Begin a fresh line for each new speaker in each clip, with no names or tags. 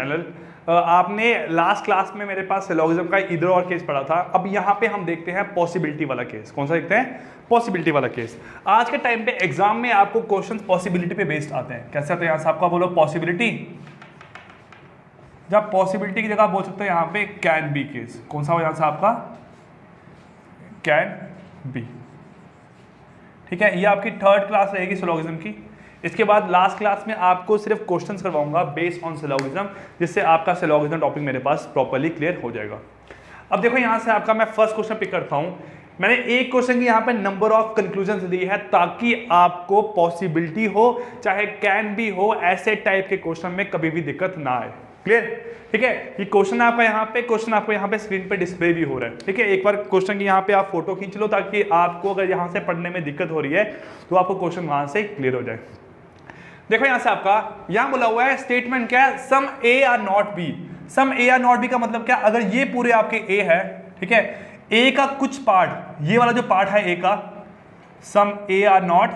Channel. आपने last class में मेरे पास सिलोगिज्म का इधर और केस पढ़ा था। अब यहाँ पे हम देखते हैं पॉसिबिलिटी वाला केस। कौन सा देखते हैं? पॉसिबिलिटी वाला केस। आज के टाइम पे एग्जाम में आपको क्वेश्चन पॉसिबिलिटी पे बेस्ड आते हैं। कैसे आते हैं? यहाँ से आपका बोलो पॉसिबिलिटी, जब पॉसिबिलिटी की जगह बोल सकते हैं यहाँ पे कैन बी केस। कौन सा हो यहाँ से आपका? Can be. ठीक है, ये आपकी थर्ड क्लास रहेगी सिलोगिज्म की। इसके बाद लास्ट क्लास में आपको सिर्फ क्वेश्चंस करवाऊंगा बेस्ड ऑन सिलोगिज्म, जिससे आपका सिलोगिज्म टॉपिक मेरे पास प्रॉपर्ली क्लियर हो जाएगा। अब देखो यहाँ से आपका मैं फर्स्ट क्वेश्चन पिक करता हूँ। मैंने एक क्वेश्चन की यहाँ पे नंबर ऑफ कंक्लूजन दी है ताकि आपको पॉसिबिलिटी हो चाहे कैन भी हो, ऐसे टाइप के क्वेश्चन में कभी भी दिक्कत ना आए। क्लियर? ठीक है, ये क्वेश्चन आपका यहाँ पे स्क्रीन पे डिस्प्ले भी हो रहा है। ठीक है, एक बार क्वेश्चन की यहाँ पे आप फोटो खींच लो ताकि आपको अगर यहाँ से पढ़ने में दिक्कत हो रही है तो आपको क्वेश्चन वहां से क्लियर हो जाए। देखो यहाँ से आपका यहाँ बोला हुआ है स्टेटमेंट क्या है? Some A are not B. Some A are not B का मतलब क्या? अगर ये पूरे आपके ए है, ठीक है, ए का कुछ पार्ट, ये वाला जो पार्ट है ए का, सम ए आर नॉट,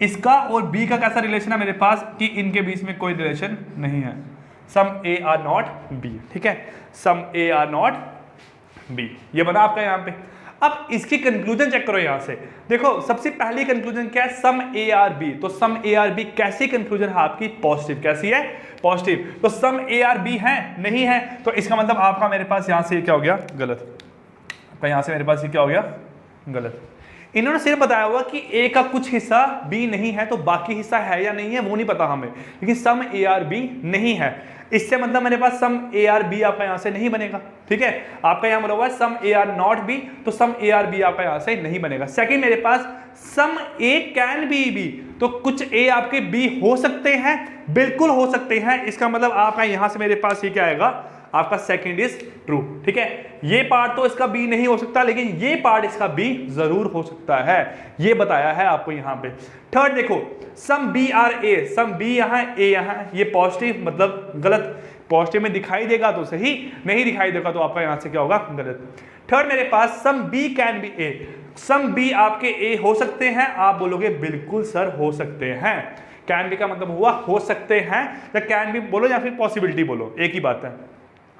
इसका और बी का कैसा रिलेशन है मेरे पास कि इनके बीच में कोई रिलेशन नहीं है। Some A are not B. ठीक है, some A are not B, ये बना आपका यहाँ पे। अब इसकी कंक्लूजन चेक करो यहाँ से। देखो सबसे पहली कंक्लूजन क्या है? Some A are B. तो सम ए आर बी कैसी कंक्लूजन है आपकी? पॉजिटिव। कैसी है? पॉजिटिव। तो सम ए आर बी है? नहीं है। तो इसका मतलब आपका मेरे पास यहाँ से क्या हो गया? गलत। आपका यहाँ से मेरे पास ये क्या हो गया? गलत। इन्होंने सिर्फ बताया हुआ कि ए का कुछ हिस्सा बी नहीं है, तो बाकी हिस्सा है या नहीं है वो नहीं पता हमें, लेकिन सम ए आर बी नहीं है। इससे मतलब मेरे पास सम ए आर बी आपका यहां से नहीं बनेगा। ठीक है, आपका यहां बोला हुआ है some A are not B, तो सम ए आर बी आपका यहां से नहीं बनेगा। सेकंड मेरे पास सम ए कैन बी बी, तो कुछ ए आपके बी हो सकते हैं, बिल्कुल हो सकते हैं। इसका मतलब आपका यहां से मेरे पास ये क्या आएगा? आपका सेकंड इज ट्रू। ठीक है, ये पार्ट तो इसका बी नहीं हो सकता, लेकिन ये पार्ट इसका बी जरूर हो सकता है, ये बताया है आपको यहां पे। थर्ड देखो, some B are A, some B यहां ए यहां, ये पॉजिटिव मतलब गलत। पॉजिटिव में दिखाई देगा तो सही, नहीं दिखाई देगा तो आपका यहां से क्या होगा? गलत। थर्ड मेरे पास some B can be A, some B आपके ए हो सकते हैं। आप बोलोगे बिल्कुल सर हो सकते हैं। कैन बी का मतलब हुआ हो सकते हैं, या कैन बी बोलो या फिर पॉसिबिलिटी बोलो, एक ही बात है।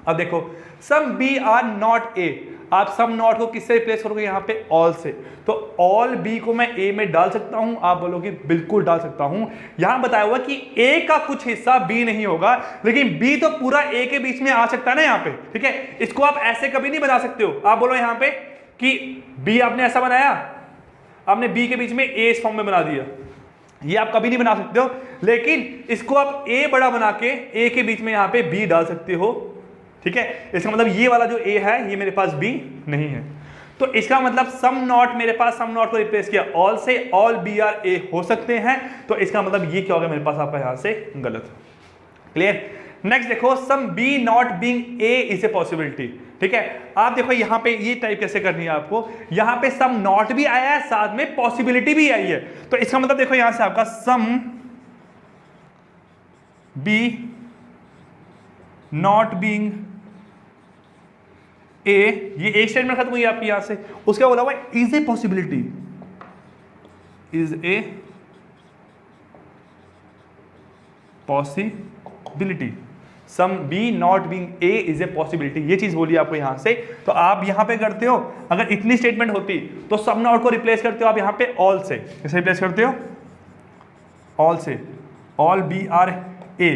अब देखो some B are not A, आप सम नॉट को किससे रिप्लेस करोगे? यहाँ पे ऑल से। तो ऑल बी को मैं ए में डाल सकता हूं? आप बोलोगे बिल्कुल डाल सकता हूं। यहां बताया हुआ कि ए का कुछ हिस्सा बी नहीं होगा, लेकिन बी तो पूरा ए के बीच में आ सकता है ना यहाँ पे। ठीक है, इसको आप ऐसे कभी नहीं बना सकते हो। आप बोलो यहाँ पे कि बी आपने ऐसा बनाया, आपने बी के बीच में ए इस फॉर्म में बना दिया, ये आप कभी नहीं बना सकते हो। लेकिन इसको आप ए बड़ा बना के ए के बीच में यहाँ पे बी डाल सकते हो। ठीक है, इसका मतलब ये वाला जो ए है ये मेरे पास बी नहीं है। तो इसका मतलब सम नॉट, मेरे पास सम नॉट को रिप्लेस किया ऑल से, ऑल बी आर ए हो सकते हैं। तो इसका मतलब ये क्या होगा मेरे पास आपका यहां से? गलत। क्लियर? नेक्स्ट देखो, some B not being A is a possibility. ठीक है, आप देखो यहां पे ये टाइप कैसे करनी है आपको। यहां पे सम नॉट भी आया है, साथ में पॉसिबिलिटी भी आई है। तो इसका मतलब देखो यहां से आपका some B not being A, ये एक स्टेटमेंट खत्म हुई आपकी यहां से। उसका बोला हुआ is a possibility, is a possibility. Some B not being A is a possibility, ये चीज बोली आपको यहां से। तो आप यहां पे करते हो, अगर इतनी स्टेटमेंट होती तो सम नॉट को रिप्लेस करते हो आप यहां पे ऑल से। कैसे रिप्लेस करते हो? ऑल से, all B are A,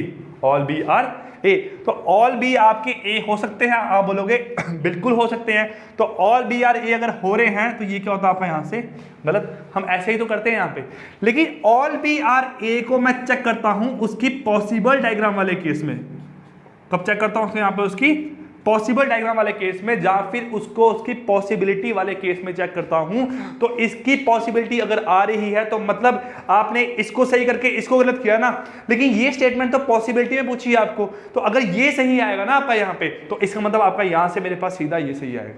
all B are A. तो ऑल बी आपके ए हो सकते हैं, आप बोलोगे बिल्कुल हो सकते हैं। तो ऑल बी आर ए अगर हो रहे हैं तो ये क्या होता है आपका यहां से? गलत। हम ऐसे ही तो करते हैं यहां पे। लेकिन ऑल बी आर ए को मैं चेक करता हूं उसकी पॉसिबल डायग्राम वाले केस में। कब चेक करता हूं? यहां पे उसकी पॉसिबल डायग्राम वाले केस में, या फिर उसको उसकी पॉसिबिलिटी वाले केस में चेक करता हूं। तो इसकी पॉसिबिलिटी अगर आ रही है तो मतलब आपने इसको सही करके इसको गलत किया ना, लेकिन ये स्टेटमेंट तो पॉसिबिलिटी में पूछी है आपको। तो अगर ये सही आएगा ना आपका यहां पे, तो इसका मतलब आपका यहां से मेरे पास सीधा ये सही आएगा।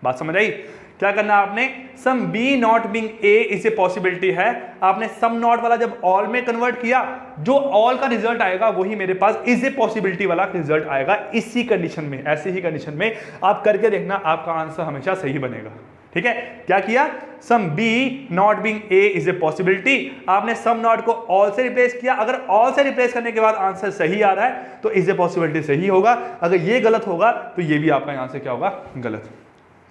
बात समझ आई? क्या करना आपने? Some B not being A is a possibility है, आपने सम नॉट वाला जब ऑल में कन्वर्ट किया, जो ऑल का रिजल्ट आएगा वही मेरे पास इज ए पॉसिबिलिटी वाला रिजल्ट आएगा। इसी कंडीशन में, ऐसी ही कंडीशन में आप करके देखना, आपका आंसर हमेशा सही बनेगा। ठीक है, क्या किया, some B not being A is a possibility, आपने सम नॉट को ऑल से रिप्लेस किया, अगर ऑल से रिप्लेस करने के बाद आंसर सही आ रहा है तो इज ए पॉसिबिलिटी सही होगा, अगर ये गलत होगा तो ये भी आपका यहां से क्या होगा, गलत।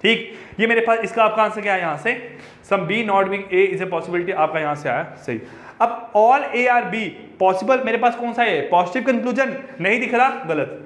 ठीक, ये मेरे पास इसका आपका आंसर क्या है, यहां से some B not being A is a possibility आपका यहां से आया सही। अब all A are B possible मेरे पास कौन सा है, पॉजिटिव कंक्लूजन नहीं दिख रहा, गलत।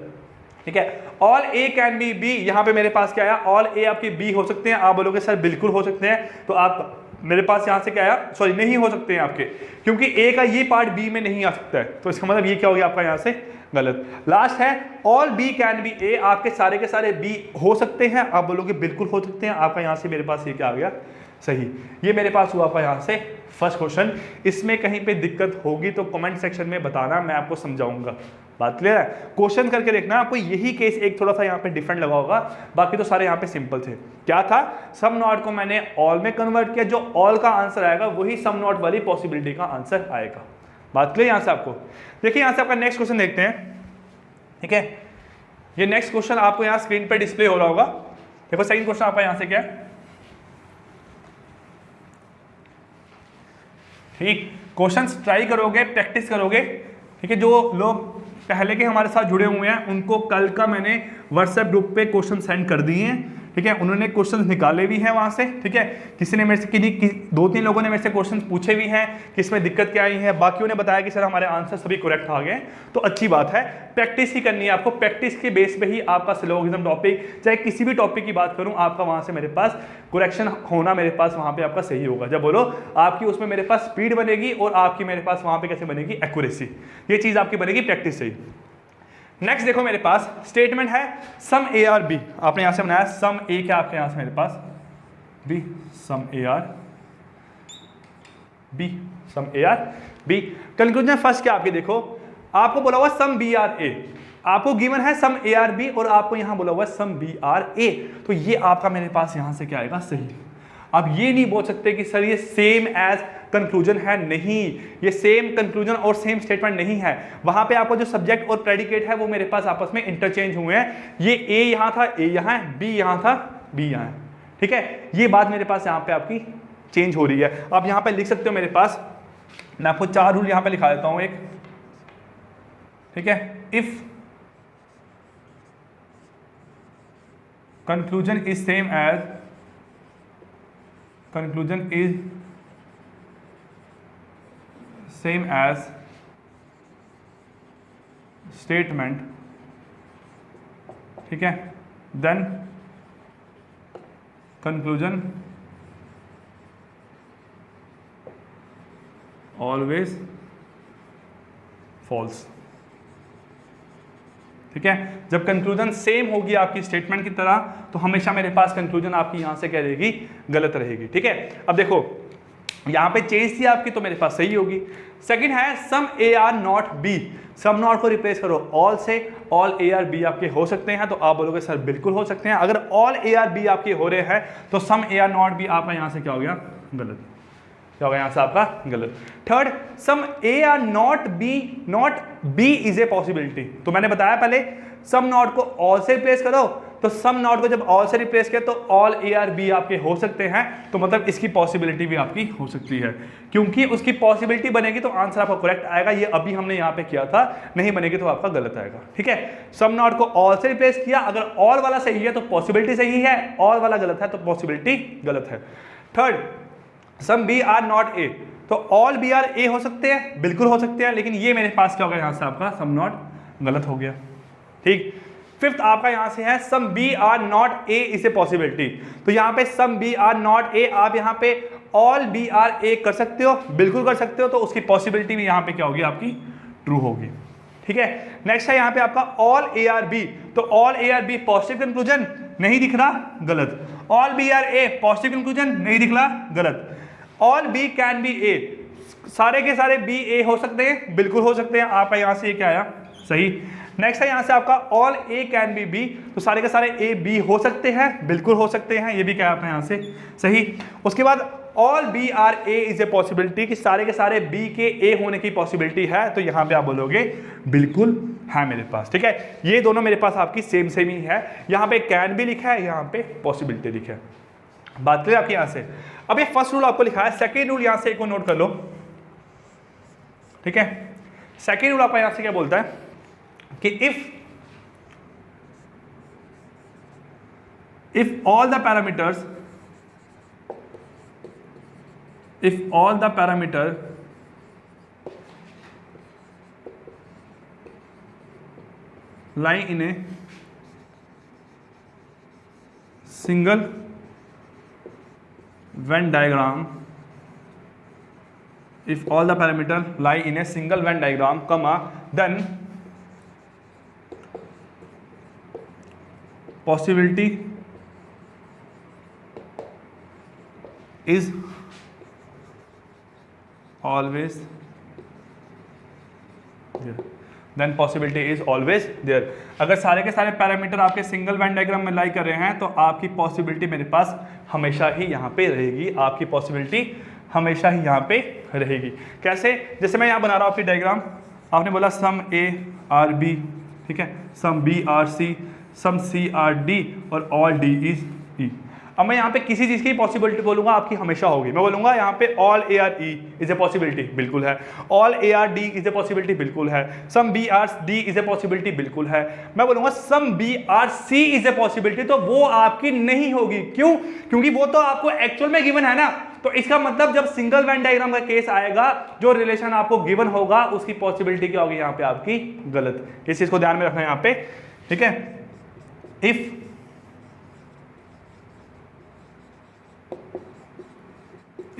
ठीक है, all A can be B, यहां पे मेरे पास क्या आया, ऑल ए आपके बी हो सकते हैं, आप बोलोगे सर बिल्कुल हो सकते हैं, तो आप मेरे पास यहां से क्या आया, सॉरी नहीं हो सकते हैं आपके, क्योंकि ए का ये पार्ट बी में नहीं आ सकता है, तो इसका मतलब ये क्या हो गया आपका यहां से गलत। लास्ट है ऑल बी कैन बी ए, आपके सारे के सारे बी हो सकते हैं, आप बोलोगे बिल्कुल हो सकते हैं, आपका यहां से मेरे पास ये क्या आ गया, सही। ये मेरे पास हुआ आपका यहां से फर्स्ट क्वेश्चन। इसमें कहीं पे दिक्कत होगी तो कमेंट सेक्शन में बताना, मैं आपको समझाऊंगा। बात क्लियर है, क्वेश्चन करके देखना, आपको यही केस एक थोड़ा सा यहाँ पे डिफरेंट लगा होगा, बाकी तो सारे यहाँ पे सिंपल थे। क्या था, सम नॉट को मैंने ऑल में कन्वर्ट किया, जो ऑल का आंसर आएगा वही सम नॉट वाली पॉसिबिलिटी का आंसर आएगा। बात क्लियर यहाँ से आपको। देखिए यहाँ से आपका नेक्स्ट क्वेश्चन देखते हैं। ठीक है, ये नेक्स्ट क्वेश्चन आपको यहाँ स्क्रीन पर डिस्प्ले हो रहा होगा। देखो सेकंड क्वेश्चन आपका यहाँ से क्या है, ठीक, क्वेश्चंस ट्राई करोगे, प्रैक्टिस करोगे। ठीक है, जो लोग पहले के हमारे साथ जुड़े हुए हैं उनको कल का मैंने व्हाट्सएप ग्रुप पे क्वेश्चन सेंड कर दिए हैं। ठीक है, उन्होंने क्वेश्चंस निकाले भी हैं वहां से। ठीक है, किसी ने मेरे से दो तीन लोगों ने मेरे से क्वेश्चंस पूछे भी हैं कि इसमें दिक्कत क्या आई है, बाकियों ने बताया कि सर हमारे आंसर सभी करेक्ट आ गए। तो अच्छी बात है, प्रैक्टिस ही करनी है आपको, प्रैक्टिस के बेस पे ही आपका सिलोगिज्म टॉपिक, चाहे किसी भी टॉपिक की बात करूं, आपका वहां से मेरे पास करेक्शन होना मेरे पास वहां पे आपका सही होगा। जब बोलो आपकी उसमें मेरे पास स्पीड बनेगी और आपकी मेरे पास वहां पे कैसे बनेगी, एक्यूरेसी, ये चीज आपकी बनेगी प्रैक्टिस से ही। नेक्स्ट देखो मेरे पास स्टेटमेंट है सम ए आर बी, आपने यहां से बनाया सम ए, क्या आपके यहां से मेरे पास B, some A are B, some A are B. Conclusion first क्या आपके देखो, आपको बोला हुआ सम बी आर ए, आपको गिवन है सम ए आर बी और आपको यहां बोला हुआ सम बी आर ए, तो ये आपका मेरे पास यहां से क्या आएगा, सही। अब ये नहीं बोल सकते कि सर ये सेम एज कंक्लूजन है, नहीं, ये सेम कंक्लूजन और सेम स्टेटमेंट नहीं है। वहां पे आपको जो सब्जेक्ट और प्रेडिकेट है वो मेरे पास आपस में इंटरचेंज हुए हैं। ये ए यहां था, ए यहां है, बी यहां था, बी यहां है। ठीक है, ये बात मेरे पास यहां पे आपकी चेंज हो रही है। आप यहां पे लिख सकते हो मेरे पास, मैं आपको 4 रूल यहां पे लिखा देता हूं एक। ठीक है, if conclusion is same as, conclusion is same as statement, ठीक है, then conclusion always false। ठीक है, जब कंक्लूजन सेम होगी आपकी स्टेटमेंट की तरह तो हमेशा मेरे पास कंक्लूजन आपकी यहां से क्या रहेगी, गलत रहेगी। ठीक है, अब देखो यहां पे चेंज थी आपकी तो मेरे पास सही होगी। सेकंड है some A are not B, some not को रिप्लेस करो ऑल से, ऑल ए आर बी आपके हो सकते हैं, तो आप बोलोगे सर बिल्कुल हो सकते हैं। अगर ऑल ए आर बी आपके हो रहे हैं तो सम ए आर नॉट बी आपका यहां से क्या हो गया, गलत, क्या होगा यहां से आपका गलत। Third, some A are not B is a possibility, तो मैंने बताया पहले सम नॉट को ऑल से रिप्लेस करो, तो सम नॉट को जब ऑल से रिप्लेस किया तो ऑल ए आर बी आपके हो सकते हैं, तो मतलब इसकी पॉसिबिलिटी भी आपकी हो सकती है। क्योंकि उसकी पॉसिबिलिटी बनेगी तो आंसर आपका करेक्ट आएगा, ये अभी हमने यहाँ पे किया था, नहीं बनेगी तो आपका गलत आएगा। ठीक है, सम नॉट को ऑल से रिप्लेस किया, अगर ऑल वाला सही है तो पॉसिबिलिटी सही है, ऑल वाला गलत है तो पॉसिबिलिटी गलत है। Third, some B are not A, तो ऑल बी आर ए हो सकते हैं, बिल्कुल हो सकते हैं, लेकिन ये मेरे पास क्या होगा यहां से आपका सम नॉट गलत हो गया। ठीक, फिफ्थ आपका यहां से है some B are not A is a possibility, तो यहां पे some B are not A, आप यहां पे ऑल बी आर ए कर सकते हो, बिल्कुल कर सकते हो, तो उसकी पॉसिबिलिटी भी यहां पे क्या होगी आपकी, ट्रू होगी। ठीक है, नेक्स्ट है यहां पे आपका ऑल ए आर बी, तो all A are B positive conclusion नहीं दिख रहा, गलत। All B are A positive conclusion नहीं दिख रहा, गलत। All B can be A, सारे के सारे बी ए हो सकते हैं, बिल्कुल हो सकते हैं, आपका यहां से ये क्या आया, सही। नेक्स्ट है यहां से आपका all A can be B, तो सारे के सारे ए बी हो सकते हैं, बिल्कुल हो सकते हैं, ये भी क्या है यहां से सही। उसके बाद all B are A is a possibility, कि सारे के सारे बी के ए होने की पॉसिबिलिटी है, तो यहां पे आप बोलोगे बिल्कुल है मेरे पास। ठीक है, ये दोनों मेरे पास आपकी सेम ही है, यहां पे कैन भी लिखा है, यहां पे पॉसिबिलिटी लिखा है। बात करें आपके यहां से। अब ये फर्स्ट रूल आपको लिखा है, सेकेंड रूल यहां से एक को नोट कर लो, ठीक है। सेकेंड रूल आपका यहां से क्या बोलता है कि if all the parameters lie in a single Venn diagram, if all the parameters lie in a single Venn diagram, then possibility is always there. Then possibility is always there. अगर सारे के सारे पैरामीटर आपके single Venn diagram में लाई कर रहे हैं तो आपकी पॉसिबिलिटी मेरे पास हमेशा ही यहाँ पे रहेगी, आपकी पॉसिबिलिटी हमेशा ही यहाँ पे रहेगी। कैसे? जैसे मैं यहाँ बना रहा हूँ आपकी डायग्राम, आपने बोला सम ए आर बी, ठीक है, some B are C, some C R D और ऑल डी इज ई। अब मैं यहाँ पे किसी चीज़ की पॉसिबिलिटी बोलूँगा आपकी हमेशा होगी। मैं बोलूँगा यहाँ पे all A are E is a possibility, बिल्कुल है। All A are D is a possibility, बिल्कुल है। Some B are D is a possibility, बिल्कुल है। मैं बोलूँगा some B are C is a possibility, तो वो आपकी नहीं होगी। क्यों? क्योंकि वो तो आपको एक्चुअल में गिवन है ना। तो इसका मतलब जब सिंगल वेन डायग्राम का केस आएगा, जो रिलेशन आपको गिवन होगा उसकी पॉसिबिलिटी क्या होगी यहाँ पे आपकी गलत। इस चीज़ को ध्यान में रखना यहाँ पे, ठीक है।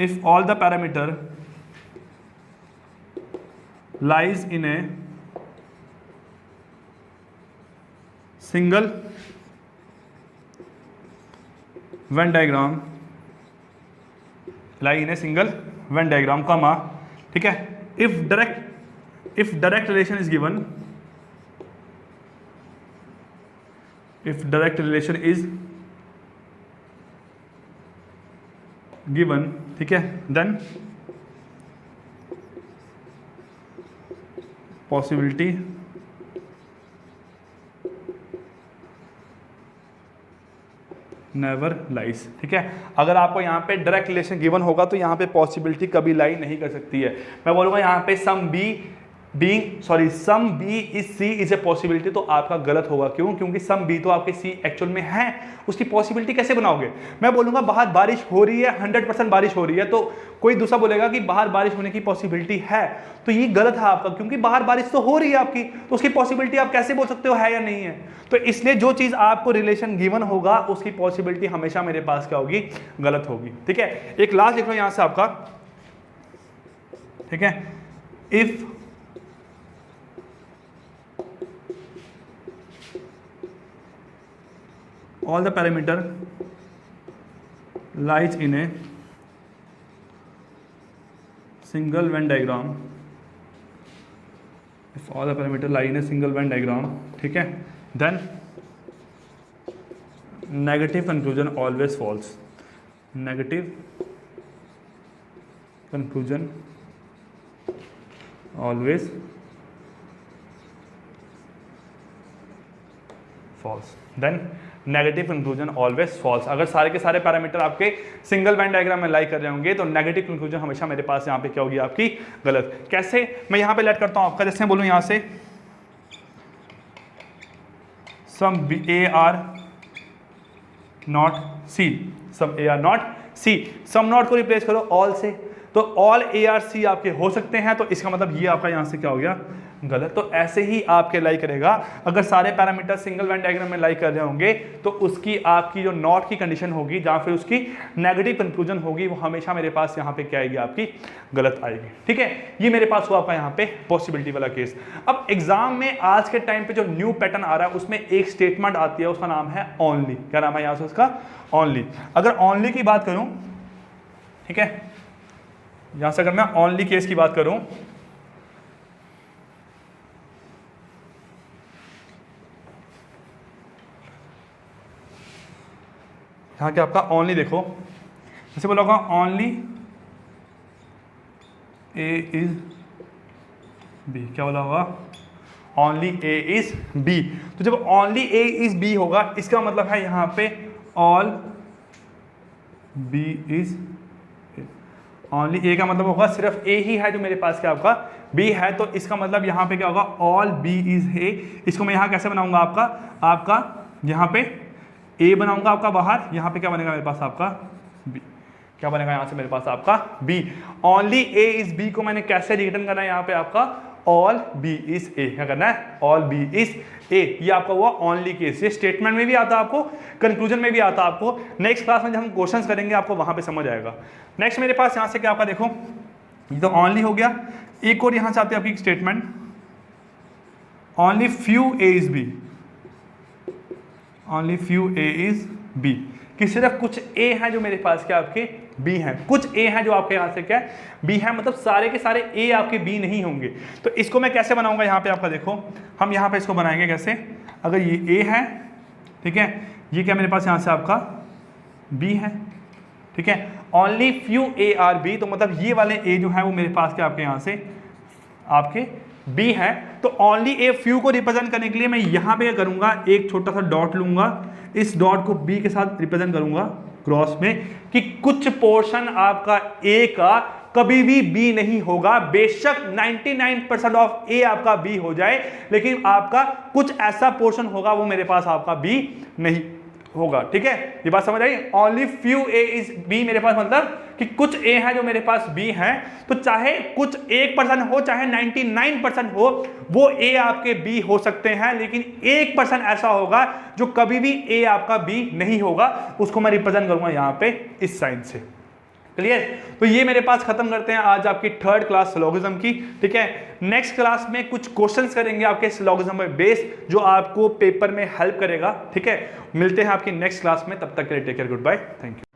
if all the parameter lies in a single Venn diagram, lie in a single Venn diagram, comma, ठीक है, if direct relation is given, if direct relation is given, ठीक है, then possibility never lies, ठीक है। अगर आपको यहाँ पे डायरेक्ट रिलेशन गिवन होगा तो यहाँ पे पॉसिबिलिटी कभी लाई नहीं कर सकती है। मैं बोलूँगा यहाँ पे some B is C is a possibility, तो आपका गलत होगा। क्यों? क्योंकि सम बी तो आपके सी एक्चुअल में है, उसकी पॉसिबिलिटी कैसे बनाओगे? मैं बोलूँगा बाहर बारिश हो रही है, 100% बारिश हो रही है, तो कोई दूसरा बोलेगा कि बाहर बारिश होने की पॉसिबिलिटी है, तो ये गलत है आपका, क्योंकि बाहर बारिश तो हो रही है आपकी, तो उसकी पॉसिबिलिटी आप कैसे बोल सकते हो है या नहीं है? तो इसलिए जो चीज़ आपको रिलेशन गिवन होगा उसकी पॉसिबिलिटी हमेशा मेरे पास क्या होगी? गलत होगी, ठीक है। एक लास्ट लिख लो यहाँ से आपका, ठीक है। If all the parameter lies in a single Venn diagram, if all the parameter lie in a single Venn diagram, ठीक है, then negative conclusion always false, negative conclusion always false, then negative conclusion always false. अगर सारे के सारे parameter आपके single Venn diagram में लाई कर रहे होंगे तो नेगेटिव कंक्लूजन हमेशा मेरे पास यहाँ पे क्या होगी? आपकी गलत। कैसे? मैं यहाँ पे लेट करता हूँ आपका, जैसे बोलूँ यहाँ से some A are not C, some A are not C, some not को रिप्लेस करो ऑल से, तो ऑल ए आर सी आपके हो सकते हैं, तो इसका मतलब ये आपका यहाँ से क्या हो गया? गलत। तो ऐसे ही आपके लाई करेगा। अगर सारे पैरामीटर सिंगल वेन डायग्राम में लाई कर रहे होंगे तो उसकी आपकी जो नॉट की कंडीशन होगी या फिर उसकी नेगेटिव कंक्लूजन होगी वो हमेशा मेरे पास यहाँ पे क्या आएगी? आपकी गलत आएगी, ठीक है। ये मेरे पास हुआ आपका यहाँ पे पॉसिबिलिटी वाला केस। अब एग्जाम में आज के टाइम पे जो न्यू पैटर्न आ रहा है उसमें एक स्टेटमेंट आती है, उसका नाम है ओनली। क्या नाम है यहाँ से उसका? ओनली। अगर ओनली की बात करूँ, ठीक है, यहाँ से अगर मैं ओनली केस की बात करूँ, यहाँ के आपका ओनली देखो, जैसे बोला होगा ओनली ए इज बी, क्या बोला होगा? Only A is B. तो जब ओनली ए इज बी होगा इसका मतलब है यहाँ पे ऑल बी इज ओनली, ए का मतलब होगा सिर्फ ए ही है जो मेरे पास क्या आपका बी है, तो इसका मतलब यहाँ पे क्या होगा ऑल बी इज ए। इसको मैं यहाँ कैसे बनाऊंगा आपका यहाँ पे ए बनाऊंगा आपका बाहर, यहाँ पे क्या बनेगा मेरे पास आपका बी, क्या बनेगा यहाँ से मेरे पास आपका B. Only A is B को मैंने कैसे रिटर्न करना है यहाँ पे आपका ऑल बी इज ए, क्या करना है ऑल बी इज ए, ये आपका हुआ ओनली केस। ये स्टेटमेंट में भी आता है आपको, कंक्लूजन में भी आता है आपको। नेक्स्ट क्लास में जब हम क्वेश्चंस करेंगे आपको वहां पे समझ आएगा। नेक्स्ट मेरे पास यहाँ से क्या आपका देखो, ये तो ओनली हो गया, एक और यहाँ से आती है आपकी statement only few A is B, only few A is B, कि सिर्फ कुछ ए हैं जो मेरे पास क्या आपके बी हैं, कुछ ए हैं जो आपके यहाँ से क्या बी हैं, मतलब सारे के सारे ए आपके बी नहीं होंगे। तो इसको मैं कैसे बनाऊंगा यहाँ पे आपका देखो, हम यहाँ पे इसको बनाएंगे कैसे, अगर ये ए है ठीक है, ये क्या मेरे पास यहाँ से आपका बी है ठीक है, only few A are B, तो मतलब ये वाले ए जो है वो मेरे पास क्या आपके यहाँ से आपके बी है। तो ओनली ए फ्यू को रिप्रेजेंट करने के लिए मैं यहाँ पे क्या करूँगा, एक छोटा सा डॉट लूँगा, इस डॉट को बी के साथ रिप्रेजेंट करूँगा क्रॉस में, कि कुछ पोर्शन आपका ए का कभी भी बी नहीं होगा। बेशक 99% ऑफ ए आपका बी हो जाए, लेकिन आपका कुछ ऐसा पोर्शन होगा वो मेरे पास आपका बी नहीं होगा। ठीक है, ये बात समझ आई। Only few A is B मेरे पास मतलब कि कुछ ए है जो मेरे पास बी है, तो चाहे कुछ 1% हो चाहे 99% हो, वो ए आपके बी हो सकते हैं, लेकिन 1% ऐसा होगा जो कभी भी ए आपका बी नहीं होगा, उसको मैं रिप्रेजेंट करूंगा यहाँ पे इस साइन से। क्लियर? तो ये मेरे पास खत्म करते हैं आज आपकी थर्ड क्लास सिलोगिज्म की। ठीक है, नेक्स्ट क्लास में कुछ क्वेश्चंस करेंगे आपके सिलोगिज्म पे बेस, जो आपको पेपर में हेल्प करेगा। ठीक है, मिलते हैं आपकी नेक्स्ट क्लास में, तब तक के लिए take care, goodbye, thank you.